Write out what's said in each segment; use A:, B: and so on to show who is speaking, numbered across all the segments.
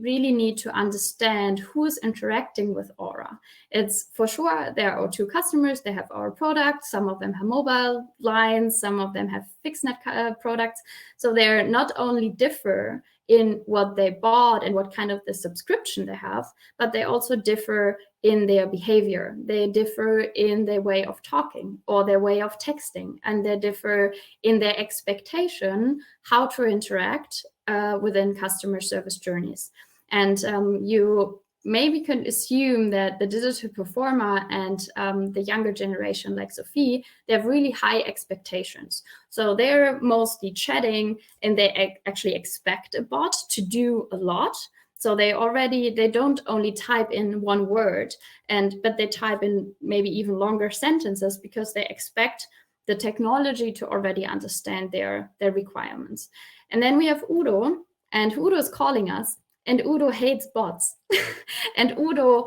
A: really need to understand who's interacting with Aura. It's for sure, there are our two customers, they have our product, some of them have mobile lines, some of them have fixed net products. So they're not only differ in what they bought and what kind of the subscription they have, but they also differ in their behavior. They differ in their way of talking or their way of texting, and they differ in their expectation how to interact within customer service journeys. And you maybe can assume that the digital performer and the younger generation like Sophie, they have really high expectations. So they're mostly chatting, and they actually expect a bot to do a lot. So they don't only type in one word, but they type in maybe even longer sentences because they expect the technology to already understand their requirements. And then we have Udo, and Udo is calling us, and Udo hates bots. And Udo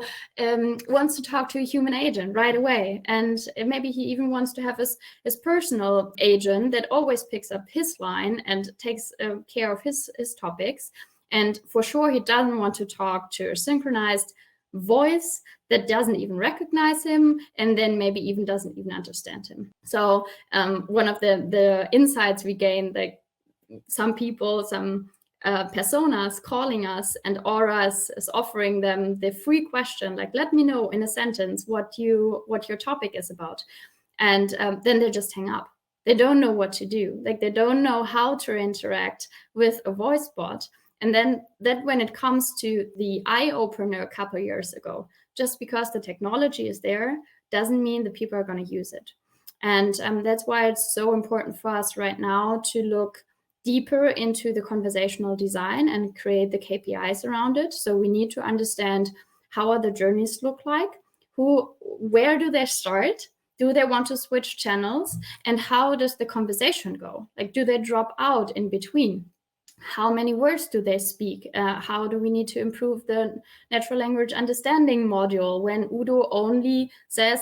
A: wants to talk to a human agent right away. And maybe he even wants to have his personal agent that always picks up his line and takes care of his topics. And for sure, he doesn't want to talk to a synchronized voice that doesn't even recognize him, and then maybe even doesn't even understand him. So one of the insights we gained, like some people, some personas calling us, and Aura is offering them the free question, like, let me know in a sentence what your topic is about. And then they just hang up. They don't know what to do. Like, they don't know how to interact with a voice bot. And then that when it comes to the eye opener a couple of years ago, just because the technology is there doesn't mean that people are going to use it. And that's why it's so important for us right now to look deeper into the conversational design and create the KPIs around it. So we need to understand how are the journeys look like, where do they start? Do they want to switch channels? And how does the conversation go? Like, do they drop out in between? How many words do they speak? How do we need to improve the natural language understanding module when Udo only says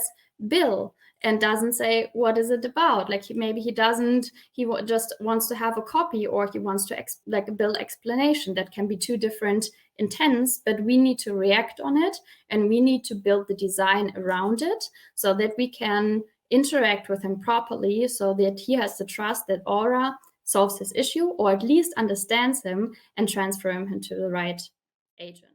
A: bill and doesn't say what is it about? Like, he just wants to have a copy, or he wants to like a bill explanation. That can be two different intents, but we need to react on it, and we need to build the design around it so that we can interact with him properly, so that he has the trust that Aura solves his issue, or at least understands him and transfer him into the right agent.